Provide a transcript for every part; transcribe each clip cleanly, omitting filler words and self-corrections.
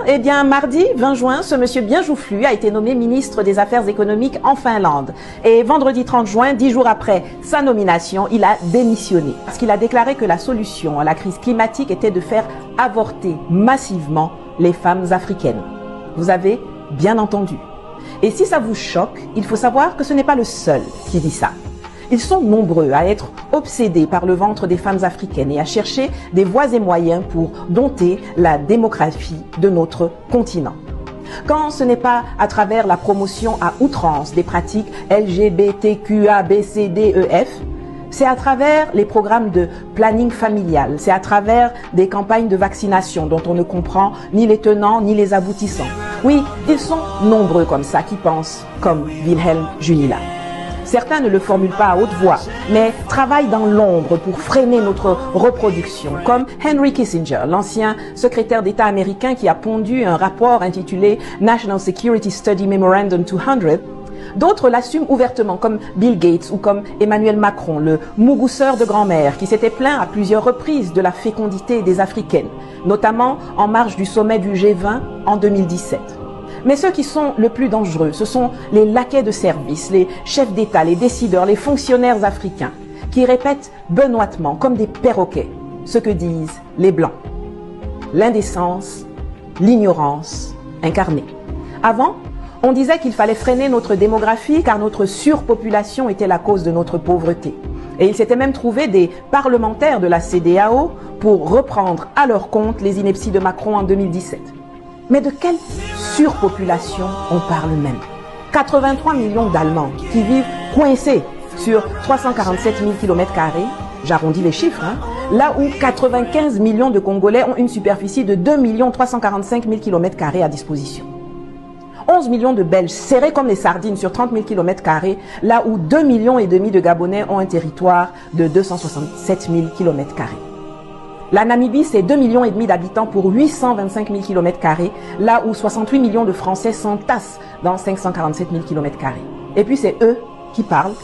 Eh bien, mardi 20 juin, ce monsieur bien joufflu a été nommé ministre des Affaires économiques en Finlande. Et vendredi 30 juin, 10 jours après sa nomination, il a démissionné. Parce qu'il a déclaré que la solution à la crise climatique était de faire avorter massivement les femmes africaines. Vous avez bien entendu. Et si ça vous choque, il faut savoir que ce n'est pas le seul qui dit ça. Ils sont nombreux à être obsédés par le ventre des femmes africaines et à chercher des voies et moyens pour dompter la démographie de notre continent. Quand ce n'est pas à travers la promotion à outrance des pratiques LGBTQABCDEF, c'est à travers les programmes de planning familial, c'est à travers des campagnes de vaccination dont on ne comprend ni les tenants ni les aboutissants. Oui, ils sont nombreux comme ça qui pensent comme Wilhelm Junila. Certains ne le formulent pas à haute voix, mais travaillent dans l'ombre pour freiner notre reproduction, comme Henry Kissinger, l'ancien secrétaire d'État américain qui a pondu un rapport intitulé National Security Study Memorandum 200. D'autres l'assument ouvertement, comme Bill Gates ou comme Emmanuel Macron, le mougousseur de grand-mère, qui s'était plaint à plusieurs reprises de la fécondité des Africaines, notamment en marge du sommet du G20 en 2017. Mais ceux qui sont le plus dangereux, ce sont les laquais de service, les chefs d'État, les décideurs, les fonctionnaires africains, qui répètent benoîtement, comme des perroquets, ce que disent les Blancs. L'indécence, l'ignorance incarnée. Avant, on disait qu'il fallait freiner notre démographie car notre surpopulation était la cause de notre pauvreté. Et il s'était même trouvé des parlementaires de la CEDEAO pour reprendre à leur compte les inepties de Macron en 2017. Mais de quelle surpopulation on parle même? 83 millions d'Allemands qui vivent coincés sur 347 000 km², j'arrondis les chiffres, là où 95 millions de Congolais ont une superficie de 2 345 000 km² à disposition. 11 millions de Belges serrés comme les sardines sur 30 000 km², là où 2,5 millions de Gabonais ont un territoire de 267 000 km². La Namibie, c'est 2,5 millions d'habitants pour 825 000 km², là où 68 millions de Français s'entassent dans 547 000 km². Et puis c'est eux qui parlent.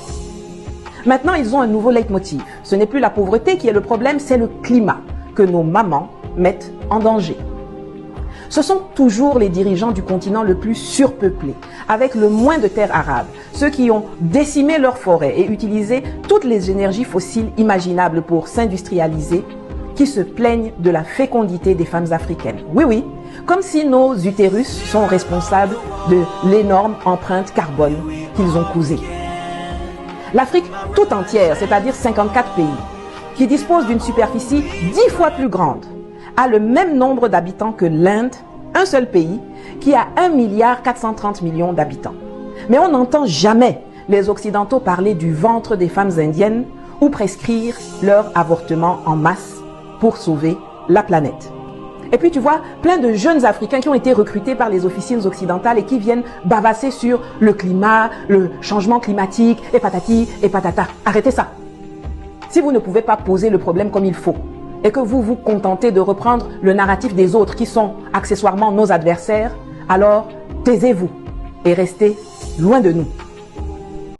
Maintenant, ils ont un nouveau leitmotiv. Ce n'est plus la pauvreté qui est le problème, c'est le climat que nos mamans mettent en danger. Ce sont toujours les dirigeants du continent le plus surpeuplé, avec le moins de terres arables, ceux qui ont décimé leurs forêts et utilisé toutes les énergies fossiles imaginables pour s'industrialiser, qui se plaignent de la fécondité des femmes africaines. Oui, oui, comme si nos utérus sont responsables de l'énorme empreinte carbone qu'ils ont causée. L'Afrique tout entière, c'est-à-dire 54 pays, qui dispose d'une superficie 10 fois plus grande, a le même nombre d'habitants que l'Inde, un seul pays, qui a 1,430 milliard d'habitants. Mais on n'entend jamais les Occidentaux parler du ventre des femmes indiennes ou prescrire leur avortement en masse pour sauver la planète. Et puis tu vois, plein de jeunes Africains qui ont été recrutés par les officines occidentales et qui viennent bavasser sur le climat, le changement climatique, et patati et patata. Arrêtez ça. Si vous ne pouvez pas poser le problème comme il faut, et que vous vous contentez de reprendre le narratif des autres qui sont accessoirement nos adversaires, alors taisez-vous et restez loin de nous.